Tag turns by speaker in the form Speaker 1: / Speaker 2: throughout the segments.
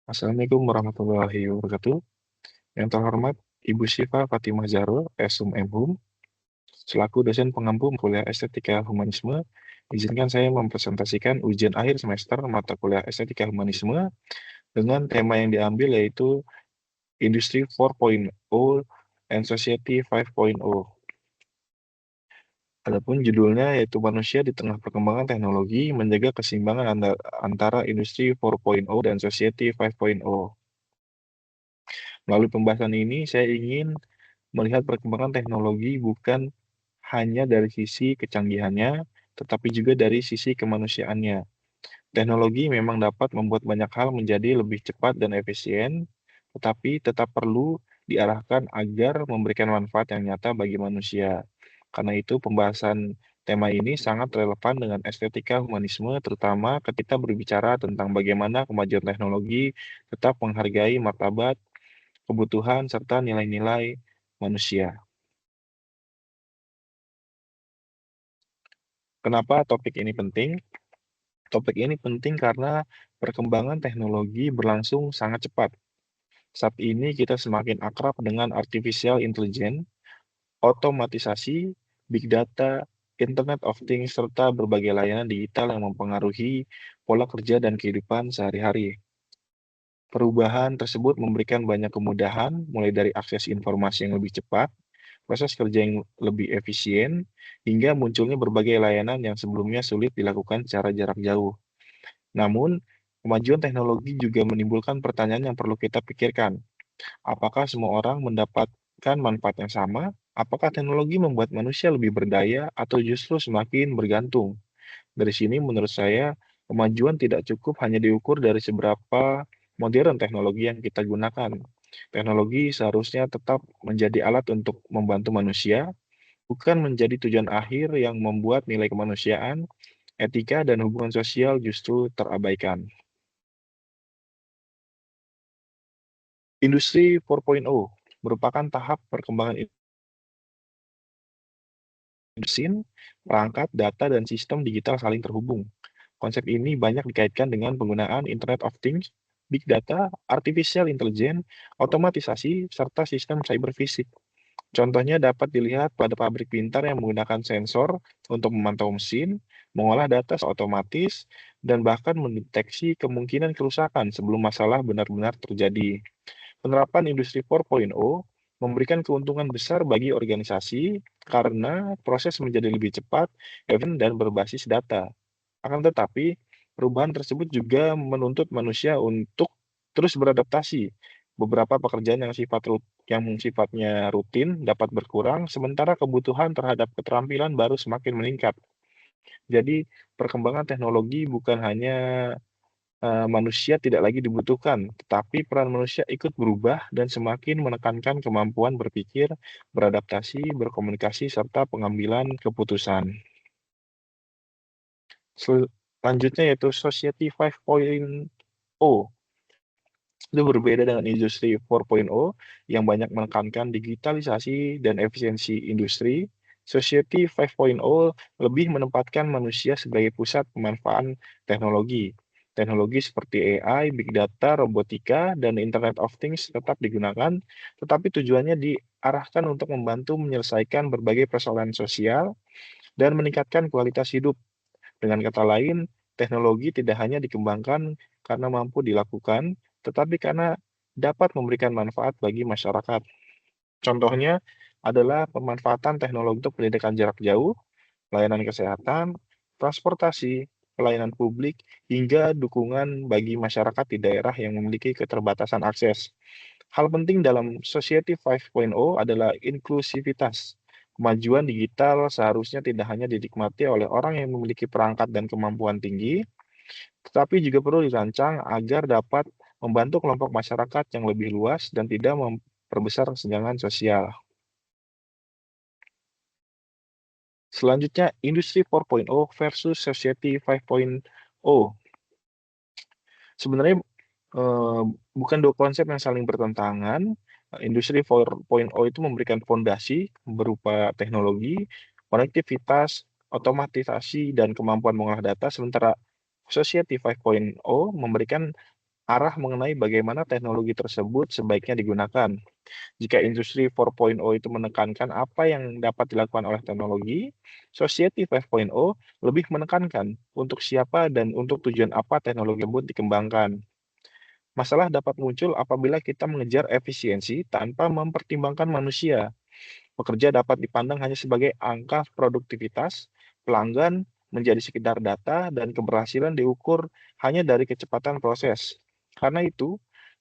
Speaker 1: Assalamualaikum warahmatullahi wabarakatuh. Yang terhormat Ibu Syifa Fatimah Zahro, Esum MHum, selaku dosen pengampu kuliah Estetika Humanisme, izinkan saya mempresentasikan ujian akhir semester mata kuliah Estetika Humanisme dengan tema yang diambil yaitu Industri 4.0 and Society 5.0. Adapun judulnya yaitu manusia di tengah perkembangan teknologi menjaga keseimbangan antara Industri 4.0 dan Society 5.0. Melalui pembahasan ini, saya ingin melihat perkembangan teknologi bukan hanya dari sisi kecanggihannya, tetapi juga dari sisi kemanusiaannya. Teknologi memang dapat membuat banyak hal menjadi lebih cepat dan efisien, tetapi tetap perlu diarahkan agar memberikan manfaat yang nyata bagi manusia. Karena itu, pembahasan tema ini sangat relevan dengan estetika humanisme, terutama ketika berbicara tentang bagaimana kemajuan teknologi tetap menghargai martabat, kebutuhan, serta nilai-nilai manusia. Kenapa topik ini penting? Topik ini penting karena perkembangan teknologi berlangsung sangat cepat. Saat ini kita semakin akrab dengan artificial intelligence, otomatisasi, big data, Internet of Things, serta berbagai layanan digital yang mempengaruhi pola kerja dan kehidupan sehari-hari. Perubahan tersebut memberikan banyak kemudahan, mulai dari akses informasi yang lebih cepat, proses kerja yang lebih efisien, hingga munculnya berbagai layanan yang sebelumnya sulit dilakukan secara jarak jauh. Namun, kemajuan teknologi juga menimbulkan pertanyaan yang perlu kita pikirkan. Apakah semua orang mendapatkan manfaat yang sama? Apakah teknologi membuat manusia lebih berdaya atau justru semakin bergantung? Dari sini menurut saya, kemajuan tidak cukup hanya diukur dari seberapa modern teknologi yang kita gunakan. Teknologi seharusnya tetap menjadi alat untuk membantu manusia, bukan menjadi tujuan akhir yang membuat nilai kemanusiaan, etika, dan hubungan sosial justru terabaikan. Industri 4.0 merupakan tahap perkembangan mesin, perangkat, data, dan sistem digital saling terhubung. Konsep ini banyak dikaitkan dengan penggunaan Internet of Things, Big Data, Artificial Intelligence, otomatisasi, serta sistem cyber fisik. Contohnya dapat dilihat pada pabrik pintar yang menggunakan sensor untuk memantau mesin, mengolah data secara otomatis, dan bahkan mendeteksi kemungkinan kerusakan sebelum masalah benar-benar terjadi. Penerapan Industri 4.0 memberikan keuntungan besar bagi organisasi karena proses menjadi lebih cepat, efisien, dan berbasis data. Akan tetapi, perubahan tersebut juga menuntut manusia untuk terus beradaptasi. Beberapa pekerjaan yang sifatnya rutin dapat berkurang, sementara kebutuhan terhadap keterampilan baru semakin meningkat. Jadi, perkembangan teknologi bukan hanya manusia tidak lagi dibutuhkan, tetapi peran manusia ikut berubah dan semakin menekankan kemampuan berpikir, beradaptasi, berkomunikasi, serta pengambilan keputusan. Selanjutnya yaitu Society 5.0. Itu berbeda dengan industri 4.0 yang banyak menekankan digitalisasi dan efisiensi industri. Society 5.0 lebih menempatkan manusia sebagai pusat pemanfaatan teknologi. Teknologi seperti AI, Big Data, robotika, dan Internet of Things tetap digunakan, tetapi tujuannya diarahkan untuk membantu menyelesaikan berbagai persoalan sosial dan meningkatkan kualitas hidup. Dengan kata lain, teknologi tidak hanya dikembangkan karena mampu dilakukan, tetapi karena dapat memberikan manfaat bagi masyarakat. Contohnya adalah pemanfaatan teknologi untuk pendidikan jarak jauh, layanan kesehatan, transportasi, pelayanan publik, hingga dukungan bagi masyarakat di daerah yang memiliki keterbatasan akses. Hal penting dalam Society 5.0 adalah inklusivitas. Kemajuan digital seharusnya tidak hanya dinikmati oleh orang yang memiliki perangkat dan kemampuan tinggi, tetapi juga perlu dirancang agar dapat membantu kelompok masyarakat yang lebih luas dan tidak memperbesar kesenjangan sosial. Selanjutnya, Industri 4.0 versus Society 5.0. Sebenarnya eh, bukan dua konsep yang saling bertentangan. Industri 4.0 itu memberikan fondasi berupa teknologi, konektivitas, otomatisasi, dan kemampuan mengolah data, sementara Society 5.0 memberikan arah mengenai bagaimana teknologi tersebut sebaiknya digunakan. Jika industri 4.0 itu menekankan apa yang dapat dilakukan oleh teknologi, Society 5.0 lebih menekankan untuk siapa dan untuk tujuan apa teknologi tersebut dikembangkan. Masalah dapat muncul apabila kita mengejar efisiensi tanpa mempertimbangkan manusia. Pekerja dapat dipandang hanya sebagai angka produktivitas, pelanggan menjadi sekedar data, dan keberhasilan diukur hanya dari kecepatan proses. Karena itu,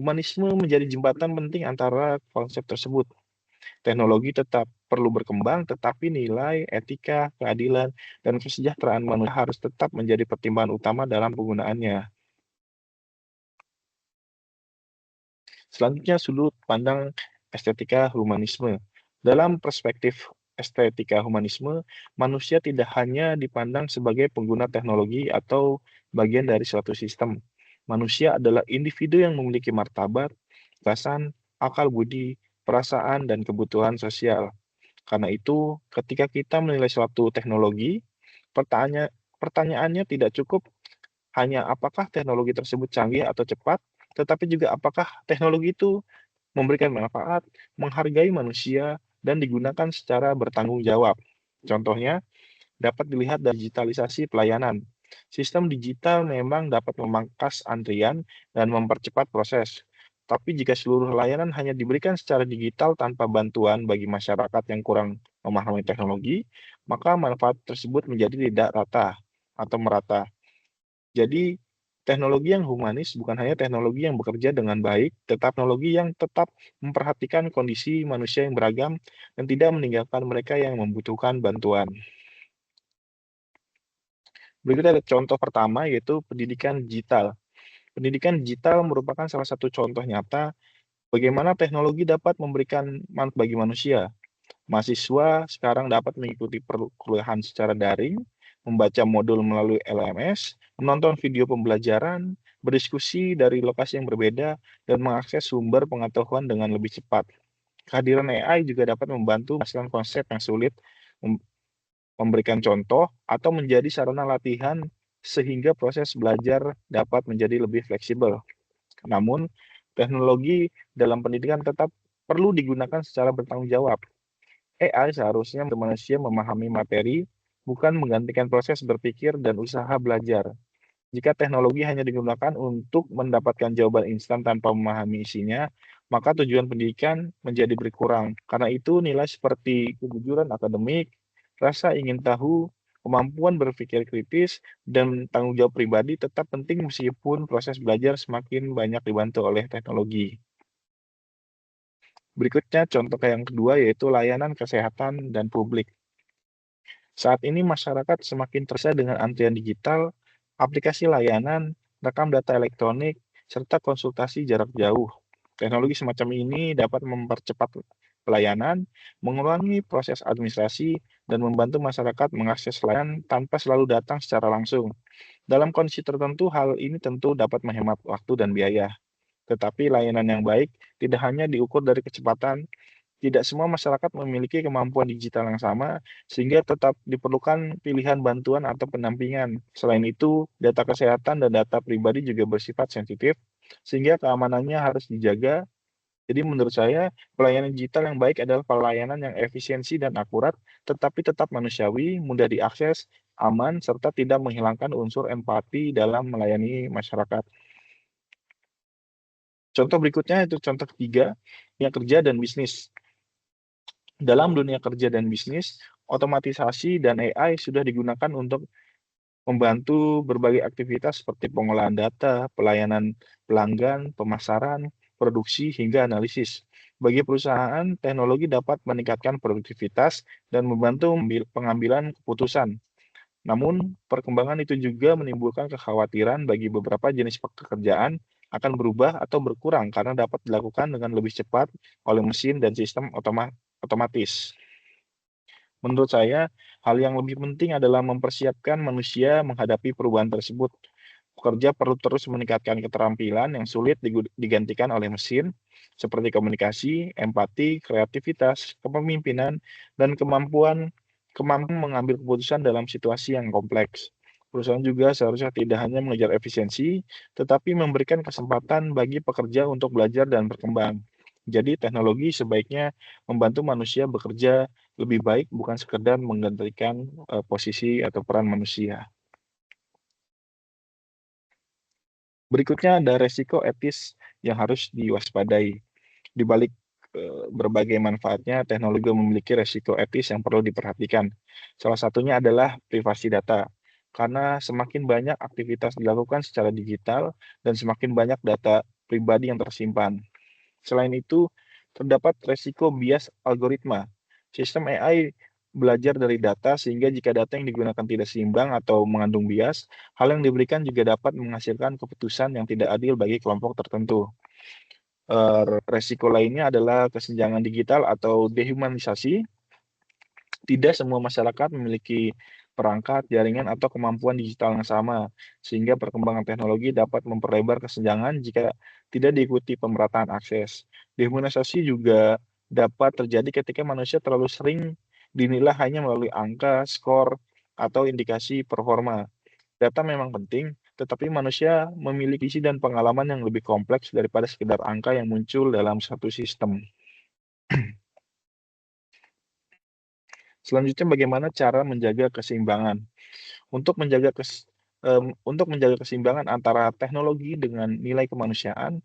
Speaker 1: humanisme menjadi jembatan penting antara konsep tersebut. Teknologi tetap perlu berkembang, tetapi nilai, etika, keadilan, dan kesejahteraan manusia harus tetap menjadi pertimbangan utama dalam penggunaannya. Selanjutnya, sudut pandang estetika humanisme. Dalam perspektif estetika humanisme, manusia tidak hanya dipandang sebagai pengguna teknologi atau bagian dari suatu sistem. Manusia adalah individu yang memiliki martabat, perasaan, akal budi, perasaan, dan kebutuhan sosial. Karena itu, ketika kita menilai suatu teknologi, pertanyaannya tidak cukup hanya apakah teknologi tersebut canggih atau cepat, tetapi juga apakah teknologi itu memberikan manfaat, menghargai manusia, dan digunakan secara bertanggung jawab. Contohnya, dapat dilihat dari digitalisasi pelayanan. Sistem digital memang dapat memangkas antrian dan mempercepat proses. Tapi jika seluruh layanan hanya diberikan secara digital tanpa bantuan bagi masyarakat yang kurang memahami teknologi, maka manfaat tersebut menjadi tidak rata atau merata. Jadi, teknologi yang humanis bukan hanya teknologi yang bekerja dengan baik, tetapi teknologi yang tetap memperhatikan kondisi manusia yang beragam dan tidak meninggalkan mereka yang membutuhkan bantuan. Berikutnya ada contoh pertama yaitu pendidikan digital. Pendidikan digital merupakan salah satu contoh nyata bagaimana teknologi dapat memberikan manfaat bagi manusia. Mahasiswa sekarang dapat mengikuti perkuliahan secara daring, membaca modul melalui LMS, menonton video pembelajaran, berdiskusi dari lokasi yang berbeda, dan mengakses sumber pengetahuan dengan lebih cepat. Kehadiran AI juga dapat membantu menghasilkan konsep yang sulit, memberikan contoh, atau menjadi sarana latihan sehingga proses belajar dapat menjadi lebih fleksibel. Namun, teknologi dalam pendidikan tetap perlu digunakan secara bertanggung jawab. AI seharusnya membantu manusia memahami materi, bukan menggantikan proses berpikir dan usaha belajar. Jika teknologi hanya digunakan untuk mendapatkan jawaban instan tanpa memahami isinya, maka tujuan pendidikan menjadi berkurang. Karena itu, nilai seperti kejujuran akademik, rasa ingin tahu, kemampuan berpikir kritis, dan tanggung jawab pribadi tetap penting meskipun proses belajar semakin banyak dibantu oleh teknologi. Berikutnya, contoh yang kedua yaitu layanan kesehatan dan publik. Saat ini masyarakat semakin terbiasa dengan antrian digital, aplikasi layanan, rekam data elektronik, serta konsultasi jarak jauh. Teknologi semacam ini dapat mempercepat pelayanan, mengurangi proses administrasi, dan membantu masyarakat mengakses layanan tanpa selalu datang secara langsung. Dalam kondisi tertentu, hal ini tentu dapat menghemat waktu dan biaya. Tetapi layanan yang baik tidak hanya diukur dari kecepatan, tidak semua masyarakat memiliki kemampuan digital yang sama, sehingga tetap diperlukan pilihan bantuan atau pendampingan. Selain itu, data kesehatan dan data pribadi juga bersifat sensitif, sehingga keamanannya harus dijaga. Jadi menurut saya, pelayanan digital yang baik adalah pelayanan yang efisiensi dan akurat, tetapi tetap manusiawi, mudah diakses, aman, serta tidak menghilangkan unsur empati dalam melayani masyarakat. Contoh berikutnya itu contoh ketiga, yang kerja dan bisnis. Dalam dunia kerja dan bisnis, otomatisasi dan AI sudah digunakan untuk membantu berbagai aktivitas seperti pengolahan data, pelayanan pelanggan, pemasaran, produksi, hingga analisis. Bagi perusahaan, teknologi dapat meningkatkan produktivitas dan membantu pengambilan keputusan. Namun, perkembangan itu juga menimbulkan kekhawatiran bagi beberapa jenis pekerjaan akan berubah atau berkurang karena dapat dilakukan dengan lebih cepat oleh mesin dan sistem otomatis. Menurut saya, hal yang lebih penting adalah mempersiapkan manusia menghadapi perubahan tersebut. Pekerja perlu terus meningkatkan keterampilan yang sulit digantikan oleh mesin, seperti komunikasi, empati, kreativitas, kepemimpinan, dan kemampuan mengambil keputusan dalam situasi yang kompleks. Perusahaan juga seharusnya tidak hanya mengejar efisiensi, tetapi memberikan kesempatan bagi pekerja untuk belajar dan berkembang. Jadi teknologi sebaiknya membantu manusia bekerja lebih baik, bukan sekedar menggantikan posisi atau peran manusia. Berikutnya ada resiko etis yang harus diwaspadai. Di balik berbagai manfaatnya, teknologi memiliki resiko etis yang perlu diperhatikan. Salah satunya adalah privasi data. Karena semakin banyak aktivitas dilakukan secara digital dan semakin banyak data pribadi yang tersimpan. Selain itu, terdapat resiko bias algoritma. Sistem AI belajar dari data sehingga jika data yang digunakan tidak seimbang atau mengandung bias, hal yang diberikan juga dapat menghasilkan keputusan yang tidak adil bagi kelompok tertentu. Resiko lainnya adalah kesenjangan digital atau dehumanisasi. Tidak semua masyarakat memiliki perangkat, jaringan, atau kemampuan digital yang sama, sehingga perkembangan teknologi dapat memperlebar kesenjangan jika tidak diikuti pemerataan akses. Dehumanisasi juga dapat terjadi ketika manusia terlalu sering dinilai hanya melalui angka, skor, atau indikasi performa. Data memang penting, tetapi manusia memiliki visi dan pengalaman yang lebih kompleks daripada sekedar angka yang muncul dalam satu sistem. Selanjutnya bagaimana cara menjaga keseimbangan? Untuk menjaga keseimbangan antara teknologi dengan nilai kemanusiaan,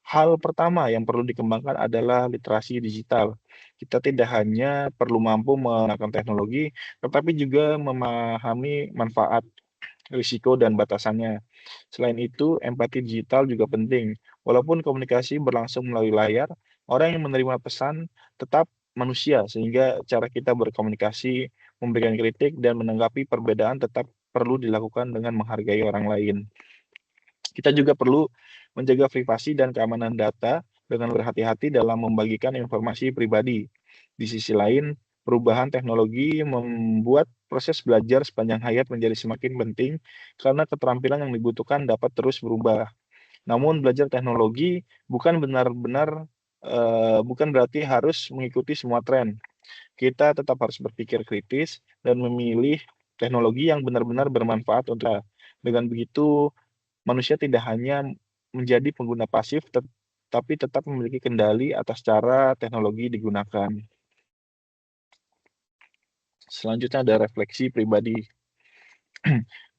Speaker 1: hal pertama yang perlu dikembangkan adalah literasi digital. Kita tidak hanya perlu mampu menggunakan teknologi, tetapi juga memahami manfaat, risiko, dan batasannya. Selain itu, empati digital juga penting. Walaupun komunikasi berlangsung melalui layar, orang yang menerima pesan tetap manusia, sehingga cara kita berkomunikasi, memberikan kritik, dan menanggapi perbedaan tetap perlu dilakukan dengan menghargai orang lain. Kita juga perlu menjaga privasi dan keamanan data dengan berhati-hati dalam membagikan informasi pribadi. Di sisi lain, perubahan teknologi membuat proses belajar sepanjang hayat menjadi semakin penting karena keterampilan yang dibutuhkan dapat terus berubah. Namun belajar teknologi bukan berarti harus mengikuti semua tren. Kita tetap harus berpikir kritis dan memilih teknologi yang benar-benar bermanfaat untuk kita. Dengan begitu, manusia tidak hanya menjadi pengguna pasif, tapi tetap memiliki kendali atas cara teknologi digunakan. Selanjutnya ada refleksi pribadi.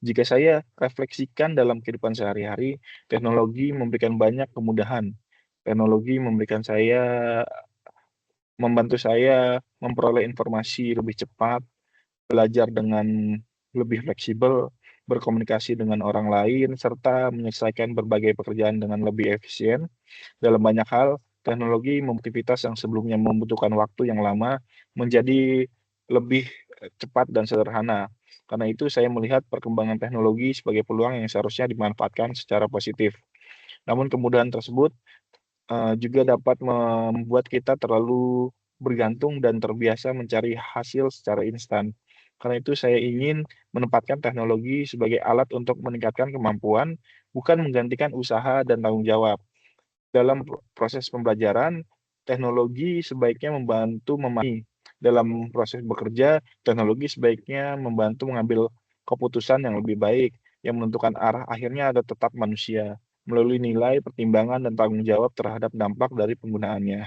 Speaker 1: Jika saya refleksikan dalam kehidupan sehari-hari, teknologi memberikan banyak kemudahan. Teknologi membantu saya memperoleh informasi lebih cepat, belajar dengan lebih fleksibel, berkomunikasi dengan orang lain, serta menyelesaikan berbagai pekerjaan dengan lebih efisien. Dalam banyak hal, teknologi aktivitas yang sebelumnya membutuhkan waktu yang lama menjadi lebih cepat dan sederhana. Karena itu, saya melihat perkembangan teknologi sebagai peluang yang seharusnya dimanfaatkan secara positif. Namun kemudahan tersebut juga dapat membuat kita terlalu bergantung dan terbiasa mencari hasil secara instan. Karena itu saya ingin menempatkan teknologi sebagai alat untuk meningkatkan kemampuan, bukan menggantikan usaha dan tanggung jawab. Dalam proses pembelajaran, teknologi sebaiknya membantu memahami. Dalam proses bekerja, teknologi sebaiknya membantu mengambil keputusan yang lebih baik, yang menentukan arah akhirnya ada tetap manusia, melalui nilai, pertimbangan, dan tanggung jawab terhadap dampak dari penggunaannya.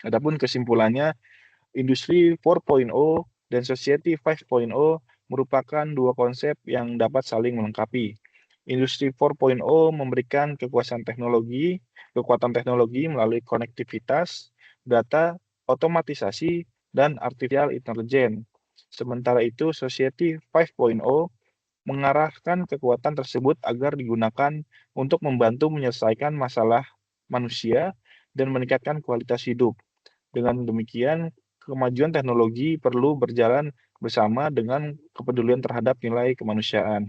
Speaker 1: Adapun kesimpulannya, Industri 4.0 dan Society 5.0 merupakan dua konsep yang dapat saling melengkapi. Industri 4.0 memberikan kekuatan teknologi melalui konektivitas, data, otomatisasi, dan artificial intelligence. Sementara itu, Society 5.0 mengarahkan kekuatan tersebut agar digunakan untuk membantu menyelesaikan masalah manusia dan meningkatkan kualitas hidup. Dengan demikian, kemajuan teknologi perlu berjalan bersama dengan kepedulian terhadap nilai kemanusiaan.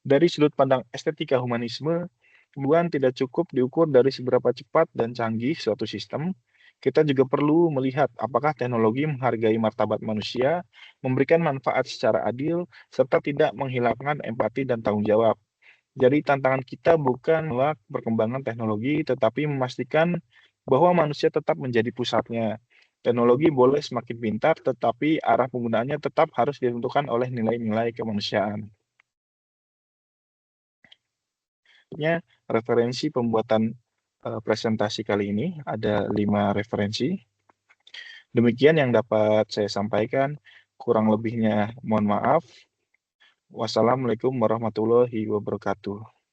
Speaker 1: Dari sudut pandang estetika humanisme, kemajuan tidak cukup diukur dari seberapa cepat dan canggih suatu sistem. Kita juga perlu melihat apakah teknologi menghargai martabat manusia, memberikan manfaat secara adil, serta tidak menghilangkan empati dan tanggung jawab. Jadi tantangan kita bukan menolak perkembangan teknologi, tetapi memastikan bahwa manusia tetap menjadi pusatnya. Teknologi boleh semakin pintar, tetapi arah penggunaannya tetap harus ditentukan oleh nilai-nilai kemanusiaan. Ya, referensi pembuatan presentasi kali ini ada 5 referensi. Demikian yang dapat saya sampaikan. Kurang lebihnya mohon maaf. Wassalamualaikum warahmatullahi wabarakatuh.